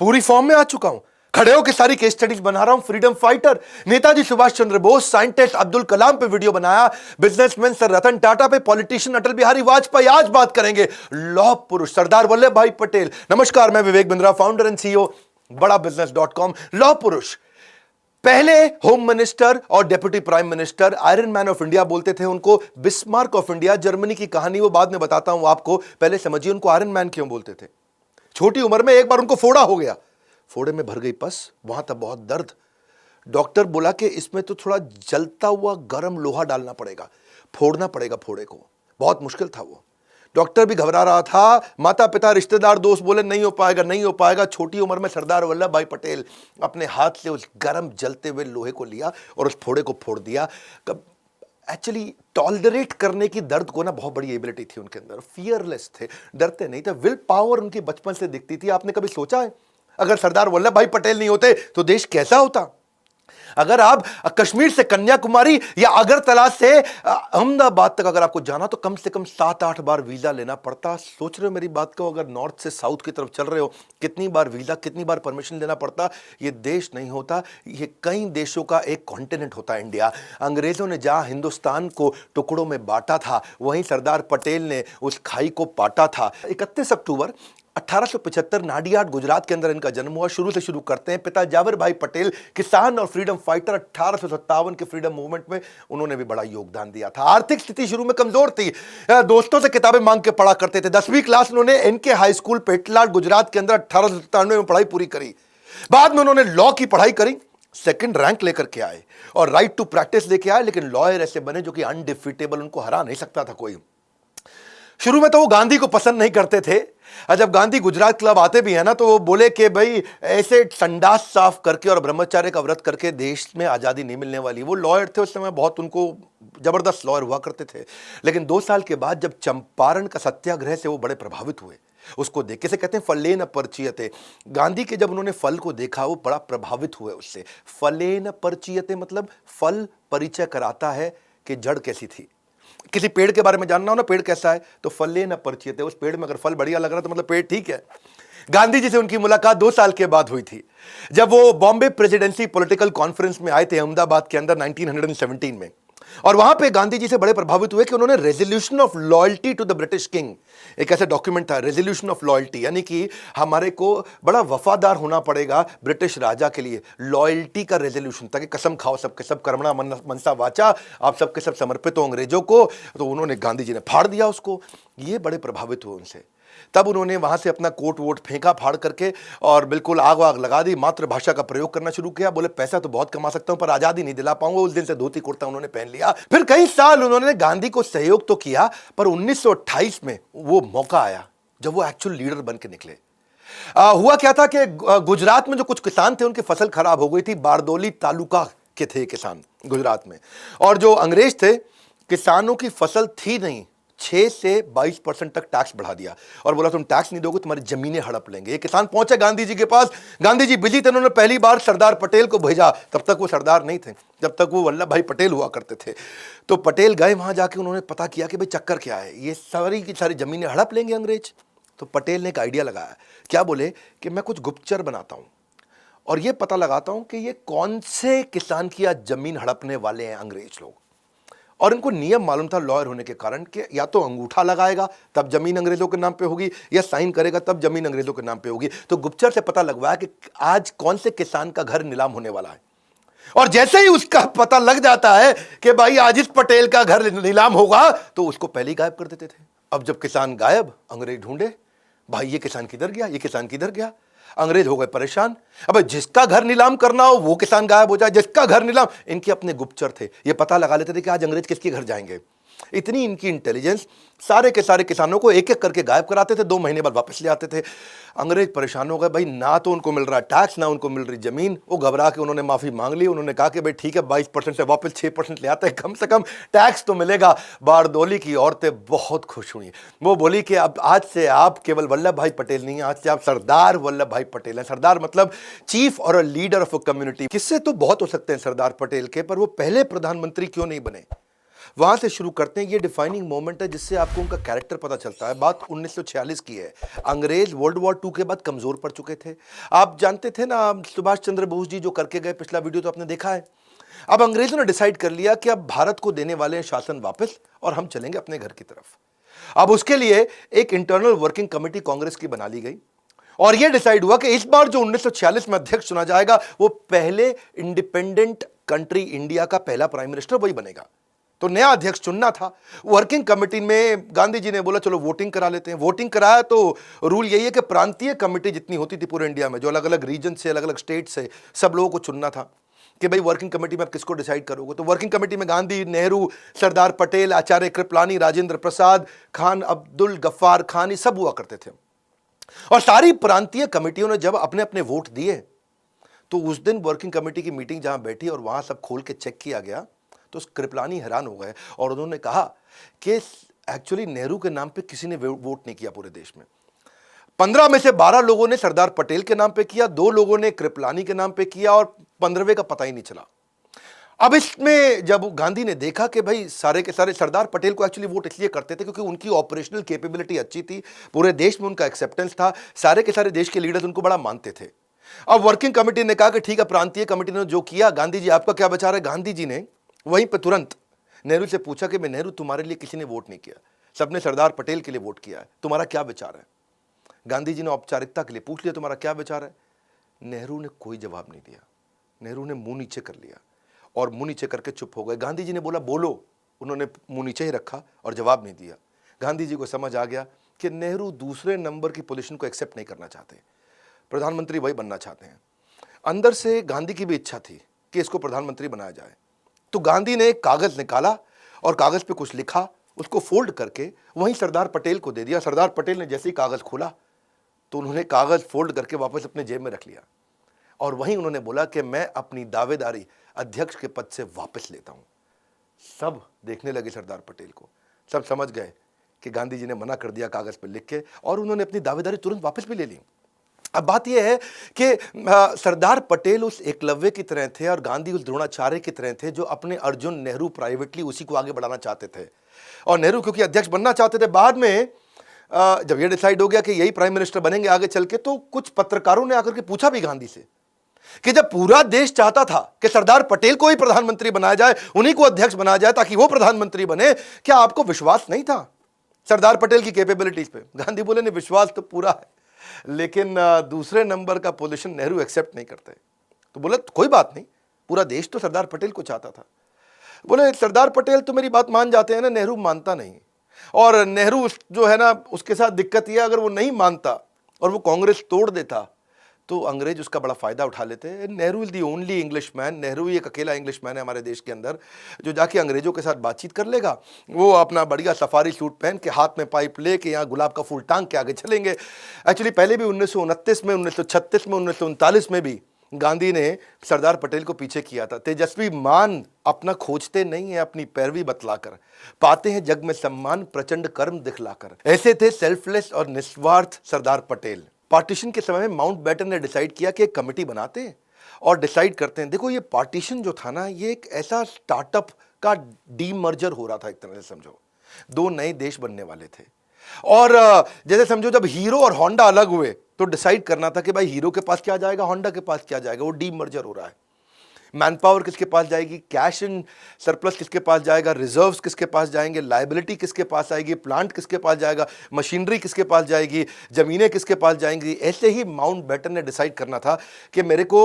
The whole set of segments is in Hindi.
पूरी फॉर्म में आ चुका हूं, खड़े होकर सारी केस स्टडीज बना रहा हूं। Freedom fighter Netaji Subhash Chandra Bose, scientist Abdul Kalam पे वीडियो बनाया, बिजनेसमैन सर रतन टाटा पे, पॉलिटिशियन अटल बिहारी वाजपेयी। आज बात करेंगे लौह पुरुष सरदार वल्लभ भाई पटेल। नमस्कार, मैं Vivek Bindra, founder and CEO बड़ा बिजनेस.com। लौह पुरुष पहले होम मिनिस्टर और deputy prime minister, iron man of India बोलते थे उनको, बिस्मार्क ऑफ इंडिया। जर्मनी की कहानी वो बाद में बताता हूं आपको, पहले समझिए उनको आयरन मैन क्यों बोलते थे। छोटी उम्र में एक बार उनको फोड़ा हो गया, फोड़े में भर गई पस, वहां तक बहुत दर्द। डॉक्टर बोला कि इसमें तो थोड़ा जलता हुआ गर्म लोहा डालना पड़ेगा, फोड़ना पड़ेगा फोड़े को। बहुत मुश्किल था वो, डॉक्टर भी घबरा रहा था, माता पिता रिश्तेदार दोस्त बोले नहीं हो पाएगा, नहीं हो पाएगा। छोटी उम्र में सरदार वल्लभ भाई पटेल अपने हाथ से उस गर्म जलते हुए लोहे को लिया और उस फोड़े को फोड़ दिया। एक्चुअली टॉलरेट करने की दर्द को ना बहुत बड़ी एबिलिटी थी उनके अंदर, फियरलेस थे, डरते नहीं थे। विल पावर उनकी बचपन से दिखती थी। आपने कभी सोचा है अगर सरदार वल्लभ भाई पटेल नहीं होते तो देश कैसा होता? अगर आप कश्मीर से कन्याकुमारी या अगरतला से अहमदाबाद तक अगर आपको जाना तो कम से कम 7-8 बार वीजा लेना पड़ता। सोच रहे हो मेरी बात को? अगर नॉर्थ से साउथ की तरफ चल रहे हो, कितनी बार वीजा, कितनी बार परमिशन लेना पड़ता। ये देश नहीं होता, ये कई देशों का एक कॉन्टिनेंट होता है इंडिया। अंग्रेजों ने जहां हिंदुस्तान को टुकड़ों में बांटा था, वहीं सरदार पटेल ने उस खाई को पाटा था। 31 अक्टूबर 1875 नाडियाड गुजरात के अंदर इनका जन्म हुआ। शुरू से शुरू करते हैं। पिता जावर भाई पटेल किसान और फ्रीडम फाइटर, 1857 के फ्रीडम मूवमेंट में उन्होंने भी बड़ा योगदान दिया था। आर्थिक स्थिति शुरू में कमजोर थी, दोस्तों से किताबें मांग के पढ़ा करते थे। 10वीं क्लास उन्होंने NK high school Petlad Gujarat के अंदर 1897 में पढ़ाई पूरी करी। बाद में उन्होंने लॉ की पढ़ाई करी, सेकंड रैंक लेकर के आए और राइट टू प्रैक्टिस लेके आए। लेकिन लॉयर ऐसे बने जो कि अनडिफीटेबल, उनको हरा नहीं सकता था कोई। शुरू में तो वो गांधी को पसंद नहीं करते थे। जब गांधी गुजरात क्लब आते भी है ना, तो वो बोले कि भाई ऐसे संडास साफ करके और ब्रह्मचर्य का व्रत करके देश में आज़ादी नहीं मिलने वाली। वो लॉयर थे उस समय, बहुत उनको जबरदस्त लॉयर हुआ करते थे। लेकिन 2 साल के बाद जब चंपारण का सत्याग्रह से वो बड़े प्रभावित हुए, उसको देख के से कहते हैं फलेन परचीयते। गांधी के जब उन्होंने फल को देखा वो बड़ा प्रभावित हुए उससे। फलेन परचीयते मतलब फल परिचय कराता है कि जड़ कैसी थी। किसी पेड़ के बारे में जानना हो ना, पेड़ कैसा है, तो फले न परिचित है। उस पेड़ में अगर फल बढ़िया लग रहा है तो मतलब पेड़ ठीक है। गांधी जी से उनकी मुलाकात 2 साल के बाद हुई थी, जब वो बॉम्बे प्रेसिडेंसी पॉलिटिकल कॉन्फ्रेंस में आए थे अहमदाबाद के अंदर 1917 में। और वहां पे गांधी जी से बड़े प्रभावित हुए कि उन्होंने resolution of loyalty to the British king, एक ऐसा डॉक्यूमेंट था रेजोल्यूशन ऑफ लॉयल्टी, यानी कि हमारे को बड़ा वफादार होना पड़ेगा ब्रिटिश राजा के लिए। लॉयल्टी का रेजोल्यूशन था कि कसम खाओ सबके सब, कर्मणा मनसा वाचा, आप सबके सब समर्पित हो अंग्रेजों को। तो उन्होंने, गांधी जी ने फाड़ दिया उसको। ये बड़े प्रभावित हुए उनसे। तब उन्होंने वहां से अपना कोट वोट फेंका फाड़ करके और बिल्कुल आग वाग लगा दी, मातृभाषा का प्रयोग करना शुरू किया। बोले पैसा तो बहुत कमा सकता हूं पर आजादी नहीं दिला पाऊंगा। उस दिन से धोती कुर्ता उन्होंने पहन लिया। फिर कई साल उन्होंने गांधी को सहयोग तो किया, पर 1928 में वो मौका आया जब वो एक्चुअल लीडर बन के निकले। हुआ क्या था कि गुजरात में जो कुछ किसान थे उनकी फसल खराब हो गई थी। बारदौली तालुका के थे किसान गुजरात में, और जो अंग्रेज थे, किसानों की फसल थी नहीं, 6 से 22% तक टैक्स बढ़ा दिया और बोला तुम टैक्स नहीं दोगे तुम्हारी जमीनें हड़प लेंगे। ये किसान पहुंचे गांधी जी के पास। गांधी जी बिजी थे, उन्होंने पहली बार सरदार पटेल को भेजा। तब तक वो सरदार नहीं थे, जब तक वो वल्लभ भाई पटेल हुआ करते थे। तो पटेल गए वहां, जाके उन्होंने पता किया कि भाई चक्कर क्या है, ये सारी की सारी जमीनें हड़प लेंगे अंग्रेज। तो पटेल ने एक आइडिया लगाया। क्या बोले कि मैं कुछ गुप्तचर बनाता हूं और ये पता लगाता हूं कि ये कौन से किसान की आज जमीन हड़पने वाले हैं अंग्रेज लोग। और इनको नियम मालूम था लॉयर होने के कारण कि या तो अंगूठा लगाएगा तब जमीन अंग्रेजों के नाम पे होगी, या साइन करेगा तब जमीन अंग्रेजों के नाम पे होगी। तो गुप्तचर से पता लगवाया कि आज कौन से किसान का घर नीलाम होने वाला है। और जैसे ही उसका पता लग जाता है कि भाई आज इस पटेल का घर नीलाम होगा, तो उसको पहले ही गायब कर देते थे। अब जब किसान गायब, अंग्रेज ढूंढे, भाई ये किसान किधर गया, ये किसान किधर गया। अंग्रेज हो गए परेशान। अब जिसका घर नीलाम करना हो वो किसान गायब हो जाए, जिसका घर नीलाम। इनके अपने गुप्तचर थे, ये पता लगा लेते थे कि आज अंग्रेज किसके घर जाएंगे। इतनी इनकी इंटेलिजेंस, सारे के सारे किसानों को एक एक करके गायब कराते थे, 2 महीने बाद वापस ले आते थे। अंग्रेज परेशान हो गए, भाई ना तो उनको मिल रहा टैक्स, ना उनको मिल रही जमीन। वो घबरा के उन्होंने माफी मांग ली। उन्होंने कहा कि भाई ठीक है 22% से वापस 6% ले आते हैं, कम से कम टैक्स तो मिलेगा। बारदौली की औरतें बहुत खुश हुई। वो बोली कि अब आज से आप केवल वल्लभ भाई पटेल नहीं, आज से आप सरदार वल्लभ भाई पटेल हैं। सरदार मतलब चीफ और a leader of a community. किससे तो बहुत हो सकते हैं सरदार पटेल के, पर वो पहले प्रधानमंत्री क्यों नहीं बने? वहां से शुरू करते हैं। ये डिफाइनिंग मोमेंट है जिससे आपको उनका कैरेक्टर पता चलता है। बात 1946 की है। अंग्रेज वर्ल्ड वॉर 2 के बाद कमजोर पड़ चुके थे। आप जानते थे ना, सुभाष चंद्र बोस जी जो करके गए, पिछला वीडियो तो आपने देखा है। अब अंग्रेजों ने डिसाइड कर लिया कि अब भारत को देने वाले हैं शासन वापस और हम चलेंगे अपने घर की तरफ। अब उसके लिए एक इंटरनल वर्किंग कमेटी कांग्रेस की बना ली गई और यह डिसाइड हुआ कि इस बार जो 1946 में अध्यक्ष चुना जाएगा वो पहले इंडिपेंडेंट कंट्री इंडिया का पहला प्राइम मिनिस्टर वही बनेगा। तो नया अध्यक्ष चुनना था। वर्किंग कमेटी में गांधी जी ने बोला चलो वोटिंग करा लेते हैं। वोटिंग कराया तो रूल यही है कि प्रांतीय कमेटी जितनी होती थी पूरे इंडिया में, जो अलग अलग रीजन से, अलग अलग स्टेट से, सब लोगों को चुनना था कि भाई वर्किंग कमेटी में आप किसको डिसाइड करोगे। तो वर्किंग कमेटी में गांधी, नेहरू, सरदार पटेल, आचार्य कृपलानी, राजेंद्र प्रसाद, खान अब्दुल गफ्फार खान, ये सब हुआ करते थे। और सारी प्रांतीय कमेटियों ने जब अपने अपने वोट दिए तो उस दिन वर्किंग कमेटी की मीटिंग जहां बैठी और वहां सब खोल के चेक किया गया तो कृपलानी हैरान हो गए और उन्होंने कहा कि एक्चुअली नेहरू के नाम पे किसी ने वोट नहीं किया पूरे देश में। 15 में से 12 लोगों ने सरदार पटेल के नाम पे किया, 2 लोगों ने कृपलानी के नाम पे किया और 15वें का पता ही नहीं चला। अब इसमें जब गांधी ने देखा कि भाई सारे के सारे सरदार पटेल को एक्चुअली वोट इसलिए करते थे क्योंकि उनकी ऑपरेशनल कैपेबिलिटी अच्छी थी, पूरे देश में उनका एक्सेप्टेंस था, सारे के सारे देश के लीडर्स उनको बड़ा मानते थे। अब वर्किंग कमेटी ने कहा कि ठीक है, प्रांतीय कमेटी ने जो किया, गांधी जी आपका क्या विचार है। गांधी जी ने वहीं पर तुरंत नेहरू से पूछा कि मैं नेहरू, तुम्हारे लिए किसी ने वोट नहीं किया, सबने सरदार पटेल के लिए वोट किया है, तुम्हारा क्या विचार है। गांधी जी ने औपचारिकता के लिए पूछ लिया तुम्हारा क्या विचार है। नेहरू ने कोई जवाब नहीं दिया। नेहरू ने मुंह नीचे कर लिया और मुंह नीचे करके चुप हो गए। गांधी जी ने बोला बोलो, उन्होंने मुंह नीचे ही रखा और जवाब नहीं दिया। गांधी जी को समझ आ गया कि नेहरू दूसरे नंबर की पोजीशन को एक्सेप्ट नहीं करना चाहते, प्रधानमंत्री वही बनना चाहते हैं। अंदर से गांधी की भी इच्छा थी कि इसको प्रधानमंत्री बनाया जाए। तो गांधी ने एक कागज निकाला और कागज पे कुछ लिखा, उसको फोल्ड करके वहीं सरदार पटेल को दे दिया। सरदार पटेल ने जैसे ही कागज खोला तो उन्होंने कागज फोल्ड करके वापस अपने जेब में रख लिया और वहीं उन्होंने बोला कि मैं अपनी दावेदारी अध्यक्ष के पद से वापस लेता हूं। सब देखने लगे सरदार पटेल को, सब समझ गए कि गांधी जी ने मना कर दिया कागज पर लिख के और उन्होंने अपनी दावेदारी तुरंत वापस भी ले ली। अब बात यह है कि सरदार पटेल उस एकलव्य की तरह थे और गांधी उस द्रोणाचार्य की तरह थे जो अपने अर्जुन नेहरू प्राइवेटली उसी को आगे बढ़ाना चाहते थे। और नेहरू क्योंकि अध्यक्ष बनना चाहते थे, बाद में जब यह डिसाइड हो गया कि यही प्राइम मिनिस्टर बनेंगे आगे चल के, तो कुछ पत्रकारों ने आकर के पूछा भी गांधी से कि जब पूरा देश चाहता था कि सरदार पटेल को ही प्रधानमंत्री बनाया जाए, उन्हीं को अध्यक्ष बनाया जाए ताकि वो प्रधानमंत्री बने, क्या आपको विश्वास नहीं था सरदार पटेल की कैपेबिलिटीज पे। गांधी बोले नहीं, विश्वास तो पूरा है, लेकिन दूसरे नंबर का पोजीशन नेहरू एक्सेप्ट नहीं करते। तो बोले कोई बात नहीं, पूरा देश तो सरदार पटेल को चाहता था। बोले सरदार पटेल तो मेरी बात मान जाते हैं ना, नेहरू मानता नहीं। और नेहरू जो है ना, उसके साथ दिक्कत यह, अगर वो नहीं मानता और वो कांग्रेस तोड़ देता तो अंग्रेज उसका बड़ा फायदा उठा लेते हैं। Nehru is the only English man, Nehru ही एक अकेला इंग्लिश मैन है हमारे देश के अंदर जो जाके अंग्रेजों के साथ बातचीत कर लेगा। वो अपना बढ़िया सफारी सूट पहन के, हाथ में पाइप लेके, यहाँ गुलाब का फूल टांग के आगे चलेंगे। एक्चुअली पहले भी 1929 में, 1936 में, 1939 में भी गांधी ने सरदार पटेल को पीछे किया था। तेजस्वी मान अपना खोजते नहीं है, अपनी पैरवी बतलाकर पाते हैं जग में सम्मान, प्रचंड कर्म दिखलाकर। ऐसे थे सेल्फलेस और निस्वार्थ सरदार पटेल। पार्टीशन के समय में माउंटबेटन ने डिसाइड किया कि एक कमेटी बनाते हैं और डिसाइड करते हैं। देखो ये पार्टीशन जो था ना, ये एक ऐसा स्टार्टअप का डीमर्जर हो रहा था, एक तरह से समझो 2 नए देश बनने वाले थे। और जैसे समझो जब हीरो और होंडा अलग हुए तो डिसाइड करना था कि भाई हीरो के पास क्या जाएगा, होंडा के पास क्या जाएगा। वो डीमर्जर हो रहा है। मैन पावर किसके पास जाएगी, कैश इन सरप्लस किसके पास जाएगा, रिजर्व्स किसके पास जाएंगे, लायबिलिटी किसके पास आएगी, प्लांट किसके पास जाएगा, मशीनरी किसके पास जाएगी, जमीनें किसके पास जाएंगी। ऐसे ही माउंटबेटन ने डिसाइड करना था कि मेरे को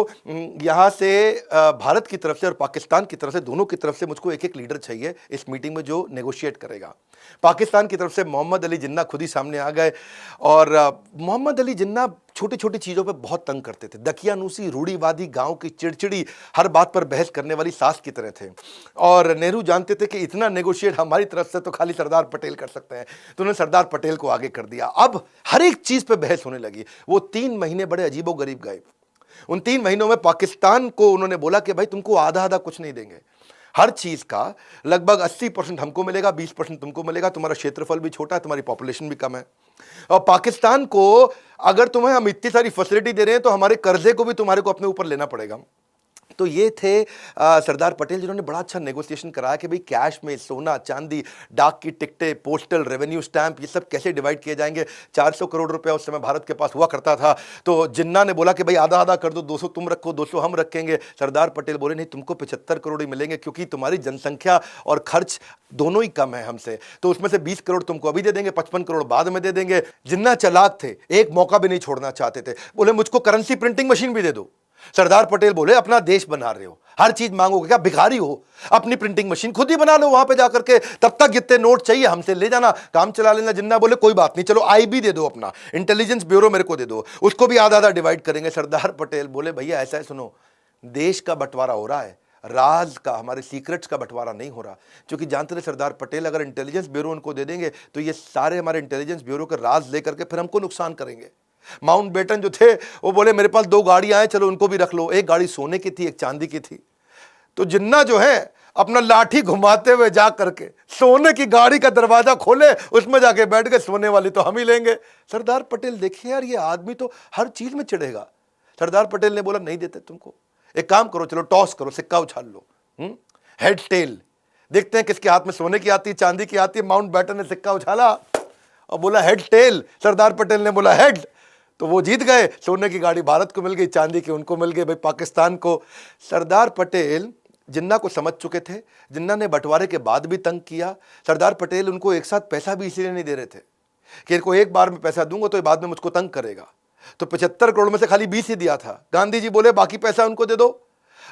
यहाँ से भारत की तरफ से और पाकिस्तान की तरफ से, दोनों की तरफ से मुझको एक एक लीडर चाहिए इस मीटिंग में जो नेगोशिएट करेगा। पाकिस्तान की तरफ से मोहम्मद अली जिन्ना खुद ही सामने आ गए और मोहम्मद अली जिन्ना छोटी छोटी चीज़ों पे बहुत तंग करते थे। दकियानूसी, रूढ़ीवादी, गांव की चिड़चिड़ी, हर बात पर बहस करने वाली सास की तरह थे। और नेहरू जानते थे कि इतना नेगोशिएट हमारी तरफ से तो खाली सरदार पटेल कर सकते हैं, तो उन्होंने सरदार पटेल को आगे कर दिया। अब हर एक चीज़ पे बहस होने लगी। वो 3 महीने बड़े अजीबोगरीब गए। उन 3 महीनों में पाकिस्तान को उन्होंने बोला कि भाई तुमको आधा आधा कुछ नहीं देंगे, हर चीज का लगभग 80% हमको मिलेगा, 20% तुमको मिलेगा। तुम्हारा क्षेत्रफल भी छोटा है, तुम्हारी पॉपुलेशन भी कम है। और पाकिस्तान को अगर तुम्हें हम इतनी सारी फैसिलिटी दे रहे हैं तो हमारे कर्जे को भी तुम्हारे को अपने ऊपर लेना पड़ेगा। तो ये थे सरदार पटेल, जिन्होंने बड़ा अच्छा नेगोशिएशन कराया कि भाई कैश में सोना चांदी, डाक की टिकटें, पोस्टल रेवेन्यू स्टैंप, ये सब कैसे डिवाइड किए जाएंगे। 400 करोड़ रुपया उस समय भारत के पास हुआ करता था। तो जिन्ना ने बोला कि भाई आधा आधा कर दो, 200 तुम रखो 200 हम रखेंगे। सरदार पटेल बोले नहीं, तुमको 75 करोड़ ही मिलेंगे, क्योंकि तुम्हारी जनसंख्या और खर्च दोनों ही कम है हमसे, तो उसमें से 20 करोड़ तुमको अभी दे देंगे, 55 करोड़ बाद में दे देंगे। जिन्ना चालाक थे, एक मौका भी नहीं छोड़ना चाहते थे। बोले मुझको करेंसी प्रिंटिंग मशीन भी दे दो। सरदार पटेल बोले अपना देश बना रहे हो, हर चीज मांगोगे क्या, भिखारी हो, अपनी प्रिंटिंग मशीन खुद ही बना लो वहां पे जाकर के, तब तक जितने नोट चाहिए हमसे ले जाना, काम चला लेना। जिन्ना बोले कोई बात नहीं, चलो आईबी दे दो, अपना इंटेलिजेंस ब्यूरो मेरे को दे दो, उसको भी आधा आधा डिवाइड करेंगे। सरदार पटेल बोले भैया ऐसा है, सुनो, देश का बंटवारा हो रहा है, राज का, हमारे सीक्रेट्स का बंटवारा नहीं हो रहा। क्योंकि जानते थे सरदार पटेल, अगर इंटेलिजेंस ब्यूरो उनको दे देंगे तो ये सारे हमारे इंटेलिजेंस ब्यूरो के राज लेकर के फिर हमको नुकसान करेंगे। माउंटबेटन जो थे वो बोले मेरे पास 2 गाड़ियां हैं, चलो उनको भी रख लो। एक गाड़ी सोने की थी, एक चांदी की थी। तो जिन्ना जो है अपना लाठी घुमाते हुए जा करके सोने की गाड़ी का दरवाजा खोले, उसमें जाके बैठ गए, सोने वाली तो हम ही लेंगे। सरदार पटेल देखिए यार, ये आदमी तो हर चीज में चिढ़ेगा। सरदार पटेल ने बोला नहीं देते तुमको, एक काम करो, चलो टॉस करो, सिक्का उछाल लो, हेड टेल, देखते हैं किसके हाथ में सोने की आती है चांदी की आती है। माउंटबेटन ने सिक्का उछाला और बोला हेड टेल। सरदार पटेल ने बोला हेड, तो वो जीत गए। सोने की गाड़ी भारत को मिल गई, चांदी की उनको मिल गई, भाई पाकिस्तान को। सरदार पटेल जिन्ना को समझ चुके थे। जिन्ना ने बंटवारे के बाद भी तंग किया। सरदार पटेल उनको एक साथ पैसा भी इसीलिए नहीं दे रहे थे कि इनको एक बार में पैसा दूंगा तो ये बाद में मुझको तंग करेगा। तो 75 करोड़ में से खाली 20 ही दिया था। गांधी जी बोले बाकी पैसा उनको दे दो।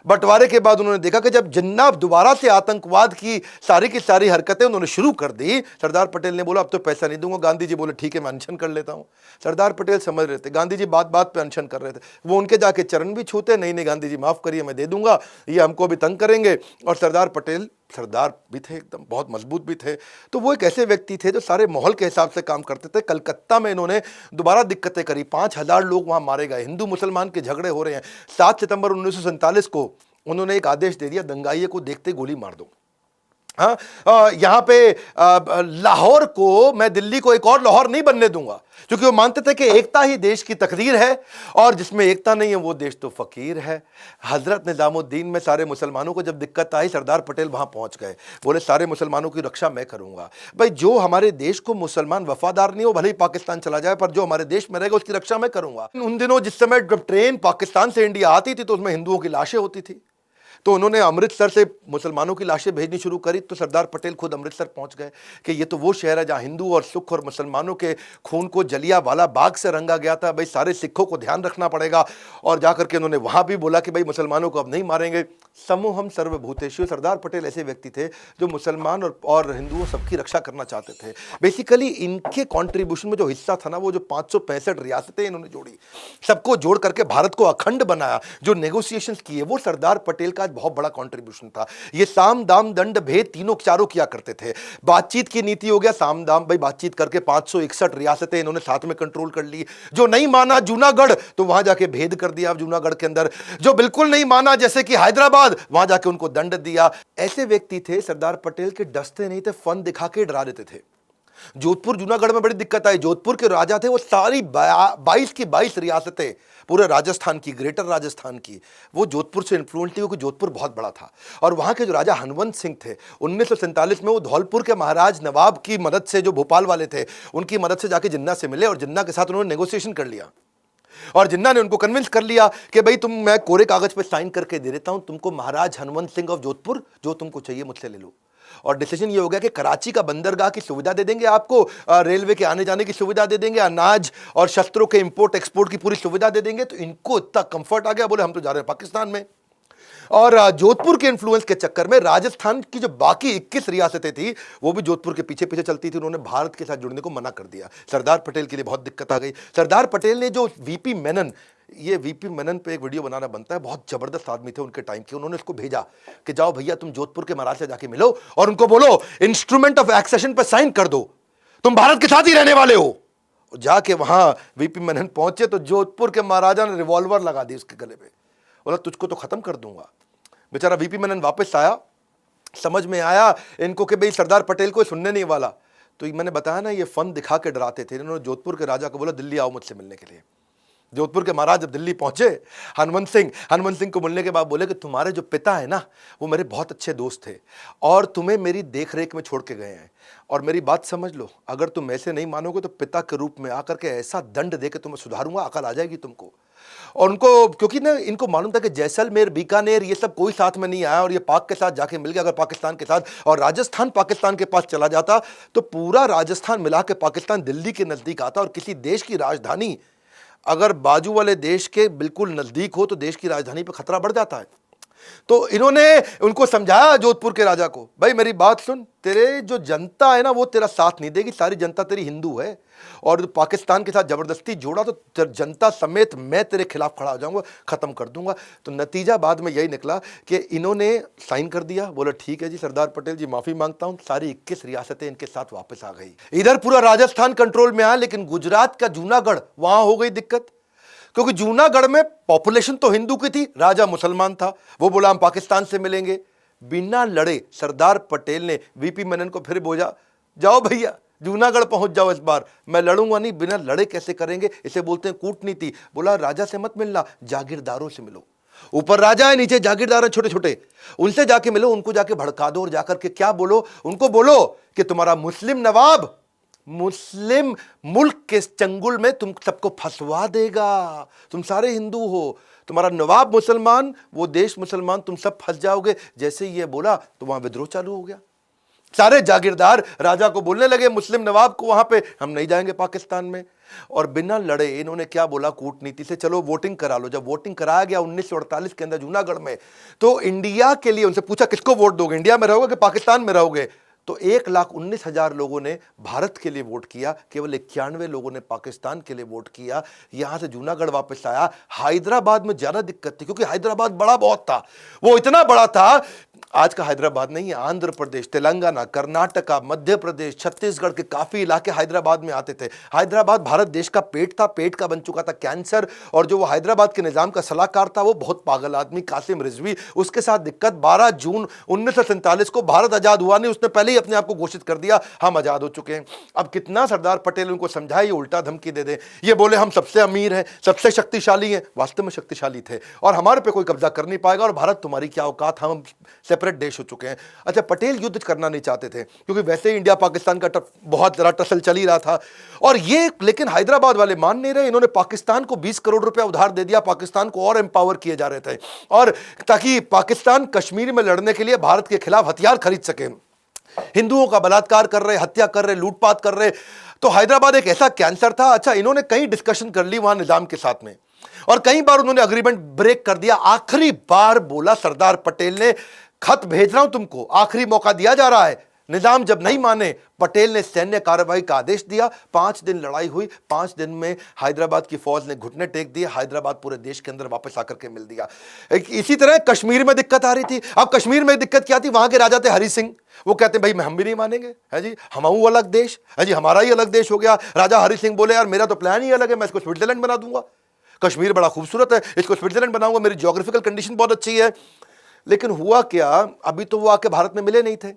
बंटवारे के बाद उन्होंने देखा कि जब जिन्ना दोबारा से आतंकवाद की सारी हरकतें उन्होंने शुरू कर दी, सरदार पटेल ने बोला अब तो पैसा नहीं दूंगा। गांधी जी बोले ठीक है, मैं अनशन कर लेता हूं। सरदार पटेल समझ रहे थे, गांधी जी बात बात पे अनशन कर रहे थे। वो उनके जाके चरण भी छूते, नहीं नहीं गांधी जी माफ करिए, मैं दे दूंगा, ये हमको भी तंग करेंगे। और सरदार पटेल सरदार भी थे, एकदम बहुत मजबूत भी थे। तो वो एक ऐसे व्यक्ति थे जो सारे माहौल के हिसाब से काम करते थे। कलकत्ता में इन्होंने दोबारा दिक्कतें करी, 5000 लोग वहां मारे गए, हिंदू मुसलमान के झगड़े हो रहे हैं। 7 सितंबर 1947 को उन्होंने एक आदेश दे दिया, दंगाइये को देखते गोली मार दो। हाँ, यहां पे लाहौर को, मैं दिल्ली को एक और लाहौर नहीं बनने दूंगा, क्योंकि वो मानते थे कि एकता ही देश की तकदीर है, और जिसमें एकता नहीं है वो देश तो फकीर है। हजरत निजामुद्दीन में सारे मुसलमानों को जब दिक्कत आई, सरदार पटेल वहां पहुंच गए, बोले सारे मुसलमानों की रक्षा मैं करूंगा। भाई जो हमारे देश को मुसलमान वफादार नहीं हो, भले ही पाकिस्तान चला जाए, पर जो हमारे देश में रहेगा उसकी रक्षा मैं करूंगा। उन दिनों जिस समय जब ट्रेन पाकिस्तान से इंडिया आती थी तो उसमें हिंदुओं की लाशें होती थी, तो उन्होंने अमृतसर से मुसलमानों की लाशें भेजनी शुरू करी। तो सरदार पटेल खुद अमृतसर पहुंच गए कि ये तो वो शहर है जहां हिंदू और सिख और मुसलमानों के खून को जलियांवाला बाग से रंगा गया था। भाई सारे सिखों को ध्यान रखना पड़ेगा। और जाकर के उन्होंने वहां भी बोला कि भाई मुसलमानों को अब नहीं मारेंगे, समूहम सर्वभूतेषु। सरदार पटेल ऐसे व्यक्ति थे जो मुसलमान और हिंदुओं सबकी रक्षा करना चाहते थे। बेसिकली इनके कॉन्ट्रीब्यूशन में जो हिस्सा था ना, वो जो 565 रियासतें इन्होंने जोड़ी, सबको जोड़ करके भारत को अखंड बनाया, जो नेगोशिएशंस किए, वो सरदार पटेल का बहुत बड़ा कंट्रीब्यूशन था। ये साम दाम दंड भेद तीनों चारों किया करते थे। बातचीत की नीति हो गया साम दाम, भाई बातचीत करके 561 रियासतें इन्होंने साथ में कंट्रोल कर ली। जो नहीं माना जूनागढ़, तो वहां जाके भेद कर दिया जूनागढ़ के अंदर। जो बिल्कुल नहीं माना जैसे कि हैदराबाद, वहां जाके उनको दंड दिया। ऐसे व्यक्ति थे सरदार पटेल के, डसते नहीं थे, फन दिखा के डरा देते थे। जोधपुर जूनागढ़ में बड़ी दिक्कत आई। जोधपुर के राजा थे, वो सारी 22 की 22 रियासतें, पूरे राजस्थान की, ग्रेटर राजस्थान की, वो जोधपुर से इन्फ्लुएंस थी, क्योंकि जोधपुर बहुत बड़ा था। और वहां के जो राजा हनवंत सिंह थे, 1947 में वो धौलपुर के महाराज नवाब की मदद से, जो भोपाल वाले थे, उनकी मदद से जाके जिन्ना से मिले और जिन्ना के साथ उन्होंने नेगोशिएशन कर लिया। और जिन्ना ने उनको कन्विंस कर लिया कि भाई तुम, मैं कोरे कागज पे साइन करके दे देता हूं तुमको, महाराज हनवंत सिंह ऑफ जोधपुर, जो तुमको चाहिए मुझसे ले लो। और डिसीजन ये हो गया कि कराची का बंदरगाह की सुविधा दे देंगे आपको, रेलवे के आने जाने की सुविधा दे देंगे, अनाज और शस्त्रों के इंपोर्ट एक्सपोर्ट की पूरी सुविधा दे देंगे। तो इनको इतना कंफर्ट आ गया, बोले हम तो जा रहे हैं पाकिस्तान में। और जोधपुर के इन्फ्लुएंस के चक्कर में राजस्थान की जो बाकी 21 रियासतें थी, वो भी जोधपुर के पीछे पीछे चलती थी। उन्होंने भारत के साथ जुड़ने को मना कर दिया। सरदार पटेल के लिए बहुत दिक्कत आ गई। सरदार पटेल ने जो वीपी मेनन, ये वीपी मेनन पे एक वीडियो बनाना बनता है, बहुत जबरदस्त आदमी थे उनके टाइम के। उन्होंने उसको भेजा कि जाओ भैया तुम जोधपुर के महाराज से जाके मिलो और उनको बोलो इंस्ट्रूमेंट ऑफ एक्सेशन पर साइन कर दो, तुम भारत के साथ ही रहने वाले हो। जाके वहां वीपी मेनन पहुंचे तो जोधपुर के महाराजा ने रिवॉल्वर लगा दी उसके गले पे, बोला तुझको तो खत्म कर दूंगा। बेचारा वीपी मेनन वापस आया, समझ में आया इनको कि भाई सरदार पटेल को सुनने नहीं वाला। तो मैंने बताया ना, ये फन दिखा के डराते थे। इन्होंने जोधपुर के राजा को बोला दिल्ली आओ मुझसे मिलने के लिए। जोधपुर के महाराज जब दिल्ली पहुंचे, हनुमंत सिंह को मिलने के बाद बोले कि तुम्हारे जो पिता है ना, वो मेरे बहुत अच्छे दोस्त थे और तुम्हें मेरी देख रेख में छोड़ के गए हैं। और मेरी बात समझ लो, अगर तुम ऐसे नहीं मानोगे तो पिता के रूप में आकर के ऐसा दंड दे के तुम्हें सुधारूंगा, अकल आ जाएगी तुमको। और उनको, क्योंकि ना इनको मालूम था कि जैसलमेर, बीकानेर, ये सब कोई साथ में नहीं आया और ये पाक के साथ जाके मिल गया। अगर पाकिस्तान के साथ और राजस्थान पाकिस्तान के पास चला जाता तो पूरा राजस्थान मिला के पाकिस्तान दिल्ली के नजदीक आता। और किसी देश की राजधानी अगर बाजू वाले देश के बिल्कुल नजदीक हो तो देश की राजधानी पर खतरा बढ़ जाता है। तो इन्होंने उनको समझाया जोधपुर के राजा को, भाई मेरी बात सुन, तेरे जो जनता है ना वो तेरा साथ नहीं देगी, सारी जनता तेरी हिंदू है और पाकिस्तान के साथ जबरदस्ती जोड़ा तो जनता समेत मैं तेरे खिलाफ खड़ा हो जाऊंगा, खत्म कर दूंगा। तो नतीजा बाद में यही निकला कि इन्होंने साइन कर दिया, बोला ठीक है जी सरदार पटेल जी माफी मांगता हूं, सारी 21 रियासतें इनके साथ वापस आ गई। इधर पूरा राजस्थान कंट्रोल में आया, लेकिन गुजरात का जूनागढ़, वहां हो गई दिक्कत, क्योंकि जूनागढ़ में पॉपुलेशन तो हिंदू की थी, राजा मुसलमान था। वो बोला हम पाकिस्तान से मिलेंगे। बिना लड़े सरदार पटेल ने वीपी मेनन को फिर बोला, जाओ भैया जूनागढ़ पहुंच जाओ, इस बार मैं लड़ूंगा नहीं। बिना लड़े कैसे करेंगे, इसे बोलते हैं कूटनीति। बोला राजा से मत मिलना, जागीरदारों से मिलो। ऊपर राजा है, नीचे जागीरदार हैं छोटे छोटे, उनसे जाके मिलो, उनको जाके भड़का दो और जाकर के क्या बोलो, उनको बोलो कि तुम्हारा मुस्लिम नवाब मुस्लिम मुल्क के चंगुल में तुम सबको फंसवा देगा। तुम सारे हिंदू हो, तुम्हारा नवाब मुसलमान, वो देश मुसलमान, तुम सब फंस जाओगे। जैसे ही ये बोला तो वहां विद्रोह चालू हो गया। सारे जागीरदार राजा को बोलने लगे, मुस्लिम नवाब को, वहां पे हम नहीं जाएंगे पाकिस्तान में। और बिना लड़े इन्होंने क्या बोला कूटनीति से, चलो वोटिंग करा लो। जब वोटिंग कराया गया 1948 के अंदर जूनागढ़ में, तो इंडिया के लिए उनसे पूछा किसको वोट दोगे, इंडिया में रहोगे कि पाकिस्तान में रहोगे। तो 1,19,000 लोगों ने भारत के लिए वोट किया, केवल 91 लोगों ने पाकिस्तान के लिए वोट किया। यहां से जूनागढ़ वापस आया। हैदराबाद में ज्यादा दिक्कत थी, क्योंकि हैदराबाद बड़ा बहुत था, वो इतना बड़ा था, आज का हैदराबाद नहीं है, आंध्र प्रदेश, तेलंगाना, कर्नाटका, मध्य प्रदेश, छत्तीसगढ़ के काफी इलाके हैदराबाद में आते थे। हैदराबाद भारत देश का पेट था, पेट का बन चुका था कैंसर। और जो वो हैदराबाद के निजाम का सलाहकार था वो बहुत पागल आदमी कासिम रिजवी, उसके साथ दिक्कत। 12 जून 1947 को भारत आजाद हुआ नहीं, उसने पहले ही अपने आप को घोषित कर दिया हम आजाद हो चुके हैं। अब कितना सरदार पटेल उनको समझाए, ये उल्टा धमकी दे दे। ये बोले हम सबसे अमीर हैं, सबसे शक्तिशाली हैं, वास्तव में शक्तिशाली थे और हमारे पे कोई कब्जा कर नहीं पाएगा और भारत तुम्हारी क्या औकात, हम सेपरेट देश हो चुके हैं। अच्छा, पटेल युद्ध करना नहीं चाहते थे, क्योंकि वैसे ही इंडिया पाकिस्तान का बहुत जरा टसल चल ही रहा था। और ये, लेकिन हैदराबाद वाले मान नहीं रहे। इन्होंने पाकिस्तान को 20 करोड़ रुपया उधार दे दिया, पाकिस्तान को और एम्पावर किए जा रहे थे, और ताकि पाकिस्तान कश्मीर में लड़ने के लिए भारत के खिलाफ हथियार खरीद सके। हिंदुओं का बलात्कार कर रहे, हत्या कर रहे, लूटपाट कर रहे। तो हैदराबाद एक ऐसा कैंसर था। अच्छा, इन्होंने कई डिस्कशन कर ली वहां निजाम के साथ में, और कई बार उन्होंने अग्रीमेंट ब्रेक कर दिया। आखिरी बार बोला सरदार पटेल ने, खत भेज रहा हूं तुमको, आखिरी मौका दिया जा रहा है। निजाम जब नहीं माने, पटेल ने सैन्य कार्रवाई का आदेश दिया। 5 दिन लड़ाई हुई, 5 दिन में हैदराबाद की फौज ने घुटने टेक दिए। हैदराबाद पूरे देश के अंदर वापस आकर के मिल दिया। इसी तरह कश्मीर में दिक्कत आ रही थी। अब कश्मीर में दिक्कत क्या थी, वहां के राजा थे हरि सिंह, वो कहते भाई हम भी नहीं मानेंगे, है जी, हम अलग देश, है जी, हमारा ही अलग देश हो गया। राजा हरि सिंह बोले यार मेरा तो प्लान ही अलग है, मैं इसको स्विट्जरलैंड बना दूंगा, कश्मीर बड़ा खूबसूरत है, इसको स्विट्जरलैंड बनाऊंगा, मेरी ज्योग्राफिकल कंडीशन बहुत अच्छी है। लेकिन हुआ क्या, अभी तो वो आके भारत में मिले नहीं थे।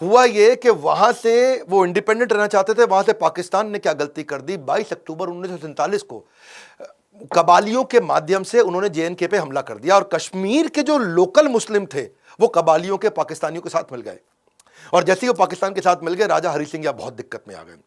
हुआ ये कि वहां से वो इंडिपेंडेंट रहना चाहते थे, वहां से पाकिस्तान ने क्या गलती कर दी, 22 अक्टूबर 1947 को कबालियों के माध्यम से उन्होंने जेएनके पे हमला कर दिया, और कश्मीर के जो लोकल मुस्लिम थे वो कबालियों के पाकिस्तानियों के साथ मिल गए। और जैसे ही वो पाकिस्तान के साथ मिल गए, राजा हरि सिंह बहुत दिक्कत में आ गए।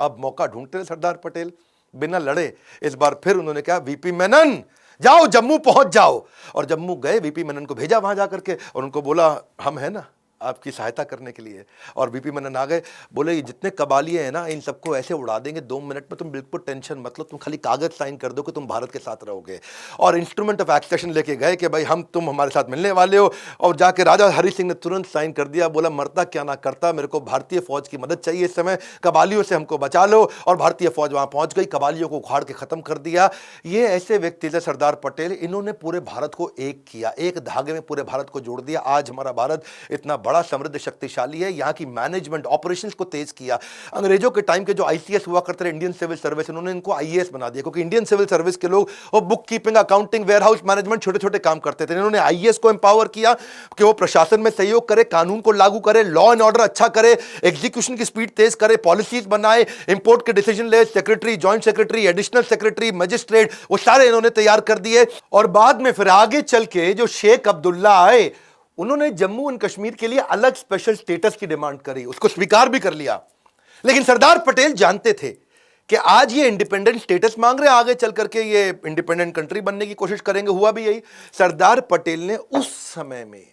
अब मौका ढूंढते रहे सरदार पटेल, बिना लड़े इस बार फिर उन्होंने कहा वीपी मेनन जाओ जम्मू पहुंच जाओ। और जम्मू गए, वीपी मेनन को भेजा वहां जाकर के, और उनको बोला हम है ना आपकी सहायता करने के लिए। और वीपी मेनन आ गए, बोले ये जितने कबालिए हैं ना इन सबको ऐसे उड़ा देंगे 2 मिनट में, तुम बिल्कुल टेंशन मत लो, तुम खाली कागज साइन कर दो कि तुम भारत के साथ रहोगे। और इंस्ट्रूमेंट ऑफ एक्सेशन लेके गए कि भाई हम, तुम हमारे साथ मिलने वाले हो। और जाके राजा हरि सिंह ने तुरंत साइन कर दिया, बोला मरता क्या ना करता, मेरे को भारतीय फौज की मदद चाहिए इस समय, कबालियों से हमको बचा लो। और भारतीय फौज वहां पहुंच गई, कबालियों को उखाड़ के खत्म कर दिया। ये ऐसे व्यक्ति थे सरदार पटेल, इन्होंने पूरे भारत को एक किया, एक धागे में पूरे भारत को जोड़ दिया। आज हमारा भारत इतना बड़ा समृद्ध शक्तिशाली है। यहाँ की मैनेजमेंट ऑपरेशंस को तेज किया। अंग्रेजों के टाइम के जो आईसीएस हुआ करते थे, इंडियन सिविल सर्विस, उन्होंने इनको आईएएस बना दिया, क्योंकि इंडियन सिविल सर्विस के लोग वो book keeping, accounting, warehouse management, छोटे छोटे काम करते थे। इन्होंने आईएएस को एम्पावर किया कि वो प्रशासन में सहयोग करे, कानून को लागू करे, लॉ एंड ऑर्डर अच्छा करे, एग्जीक्यूशन की स्पीड तेज करे, पॉलिसीज बनाए, इंपोर्ट के डिसीजन ले, secretary, joint secretary, additional secretary, magistrate, वो सारे इन्होंने तैयार कर दिए। और बाद में फिर आगे चल के जो शेख अब्दुल्ला आए, उन्होंने जम्मू एंड कश्मीर के लिए अलग स्पेशल स्टेटस की डिमांड करी, उसको स्वीकार भी कर लिया। लेकिन सरदार पटेल जानते थे कि आज ये इंडिपेंडेंट स्टेटस मांग रहे हैं, आगे चल करके ये इंडिपेंडेंट कंट्री बनने की कोशिश करेंगे। हुआ भी यही। सरदार पटेल ने उस समय में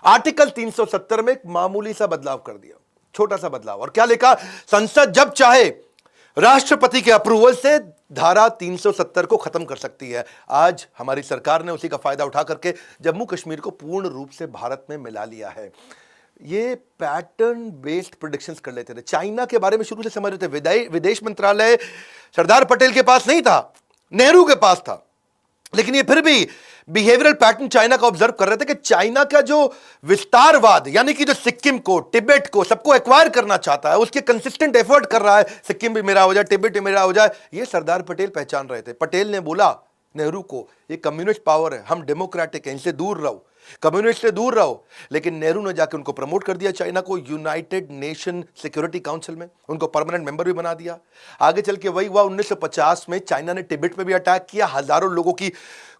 आर्टिकल 370 में एक मामूली सा बदलाव कर दिया, छोटा सा बदलाव। और क्या लिखा? संसद जब चाहे राष्ट्रपति के अप्रूवल से धारा 370 को खत्म कर सकती है। आज हमारी सरकार ने उसी का फायदा उठा करके जम्मू कश्मीर को पूर्ण रूप से भारत में मिला लिया है। ये पैटर्न बेस्ड प्रेडिक्शंस कर लेते थे। चाइना के बारे में शुरू से समझ रहे थे। विदेश मंत्रालय सरदार पटेल के पास नहीं था, नेहरू के पास था। लेकिन ये फिर भी बिहेवियरल पैटर्न चाइना का ऑब्जर्व कर रहे थे कि चाइना का जो विस्तारवाद, यानी कि जो सिक्किम को, तिब्बत को, सबको एक्वायर करना चाहता है, उसके कंसिस्टेंट एफर्ट कर रहा है, सिक्किम भी मेरा हो जाए, तिब्बत भी मेरा हो जाए, ये सरदार पटेल पहचान रहे थे। पटेल ने बोला नेहरू को, ये कम्युनिस्ट पावर है, हम डेमोक्रेटिक हैं, इनसे दूर रहो, कम्युनिस्ट से दूर रहो। लेकिन नेहरू ने जाकर उनको प्रमोट कर दिया, चाइना को, यूनाइटेड नेशन सिक्योरिटी काउंसिल में, उनको परमानेंट मेंबर भी बना दिया। आगे चल के वही हुआ, 1950 में चाइना ने तिब्बत पे भी अटैक किया, हजारों लोगों की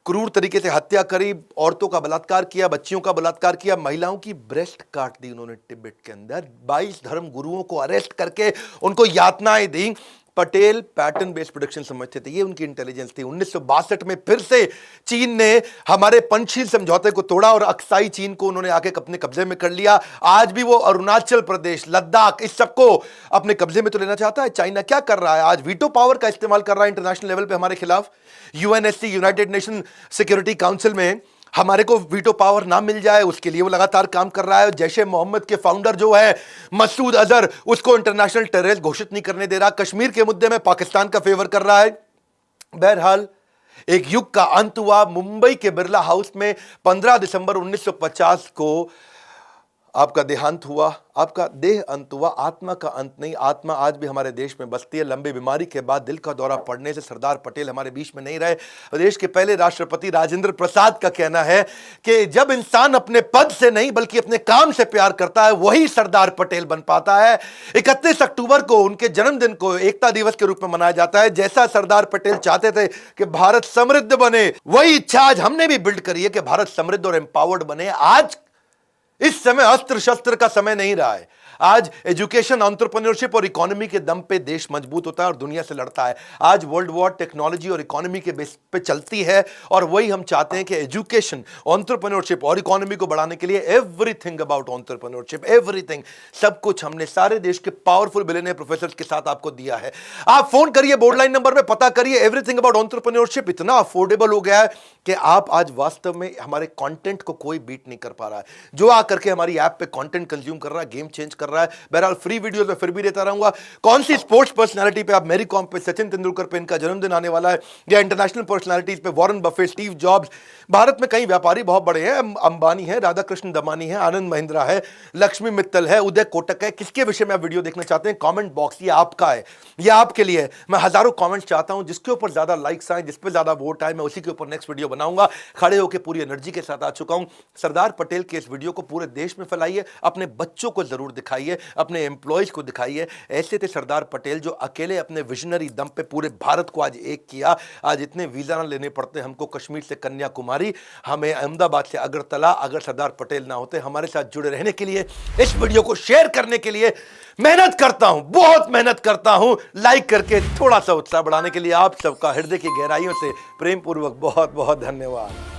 क्रूर तरीके से हत्या करी, औरतों का बलात्कार किया, बच्चियों का बलात्कार किया, महिलाओं की ब्रेस्ट काट दी उन्होंने तिब्बत के अंदर, 22 धर्म गुरुओं को अरेस्ट करके उनको यातनाएं दी। पटेल पैटर्न बेस्ड प्रेडिक्शन समझते थे, ये उनकी इंटेलिजेंस थी। 1962 में फिर से चीन ने हमारे पंचशील समझौते को तोड़ा और अक्साई चीन को उन्होंने आके अपने कब्जे में कर लिया। आज भी वो अरुणाचल प्रदेश, लद्दाख, इस सबको अपने कब्जे में तो लेना चाहता है। चाइना क्या कर रहा है? आज वीटो पावर का इस्तेमाल कर रहा है इंटरनेशनल लेवल पे हमारे खिलाफ। UNSC, United nation security council में हमारे को वीटो पावर ना मिल जाए, उसके लिए वो लगातार काम कर रहा है। जैशे मोहम्मद के फाउंडर जो है मसूद अजहर, उसको इंटरनेशनल टेररिस्ट घोषित नहीं करने दे रहा। कश्मीर के मुद्दे में पाकिस्तान का फेवर कर रहा है। बहरहाल एक युग का अंत हुआ। मुंबई के बिरला हाउस में 15 दिसंबर 1950 को आपका देहांत हुआ, आपका देह अंत हुआ, आत्मा का अंत नहीं। आत्मा आज भी हमारे देश में बसती है। लंबी बीमारी के बाद दिल का दौरा पड़ने से सरदार पटेल हमारे बीच में नहीं रहे। देश के पहले राष्ट्रपति राजेंद्र प्रसाद का कहना है कि जब इंसान अपने पद से नहीं बल्कि अपने काम से प्यार करता है, वही सरदार पटेल बन पाता है। 31 अक्टूबर को उनके जन्मदिन को एकता दिवस के रूप में मनाया जाता है। जैसा सरदार पटेल चाहते थे कि भारत समृद्ध बने, वही इच्छा आज हमने भी बिल्ड करी है कि भारत समृद्ध और एम्पावर्ड बने। आज इस समय अस्त्र शस्त्र का समय नहीं रहा है। आज एजुकेशन, एंटरप्रेन्योरशिप और इकोनॉमी के दम पे देश मजबूत होता है और दुनिया से लड़ता है। आज वर्ल्ड वॉर टेक्नोलॉजी और इकोनॉमी के बेस पे चलती है और वही हम चाहते हैं कि एजुकेशन, एंटरप्रेन्योरशिप और इकोनॉमी को बढ़ाने के लिए एवरीथिंग अबाउट एंटरप्रेन्योरशिप, एवरीथिंग, सब कुछ हमने सारे देश के पावरफुल बिलियनियर प्रोफेसर्स के साथ आपको दिया है। आप फोन करिए बोर्ड लाइन नंबर पे, पता करिए। एवरीथिंग अबाउट एंटरप्रेन्योरशिप इतना अफोर्डेबल हो गया है कि आप आज वास्तव में हमारे कंटेंट को कोई बीट नहीं कर पा रहा है। जो आकर के हमारी ऐप पे कंटेंट कंज्यूम कर रहा है, गेम चेंज कर रहा है। बहरहाल फ्री वीडियोस में फिर भी देता रहूंगा। कौन सी स्पोर्ट्स पर्सनालिटी पे, आप मैरी कॉम पे, सचिन तेंदुलकर पे इनका जन्मदिन आने वाला है, या इंटरनेशनल पर्सनालिटीज पे Warren Buffett, Steve jobs, Bharat में कई व्यापारी बहुत बड़े हैं, अंबानी है, राधाकृष्ण दमानी है, आनंद महिंद्रा है, लक्ष्मी मित्तल है, उदय कोटक है। किसके विषय में आप वीडियो देखना चाहते हैं? कमेंट बॉक्स ये आपका है, ये आपके लिए है। मैं हजारों कमेंट्स चाहता हूं, जिसके ऊपर ज्यादा लाइक्स आए, जिस पे ज्यादा वोट आए, मैं उसी के ऊपर नेक्स्ट वीडियो बनाऊंगा। खड़े होकर पूरी एनर्जी के साथ आ चुका हूं। सरदार पटेल के इस वीडियो को पूरे देश में फैलाइए, अपने बच्चों को जरूर दिखाइए, अपने एम्प्लॉयज को दिखाइए। ऐसे थे सरदार पटेल जो अकेले अपने विजनरी दम पे पूरे भारत को आज एक किया। आज इतने वीजा ना लेने पड़ते हमको कश्मीर से कन्याकुमारी, हमें अहमदाबाद से अगरतला, अगर सरदार पटेल ना होते। हमारे साथ जुड़े रहने के लिए, इस वीडियो को शेयर करने के लिए मेहनत करता हूं, बहुत मेहनत करता हूं। लाइक करके थोड़ा सा उत्साह बढ़ाने के लिए आप सबका हृदय की गहराइयों से प्रेम पूर्वक बहुत बहुत धन्यवाद।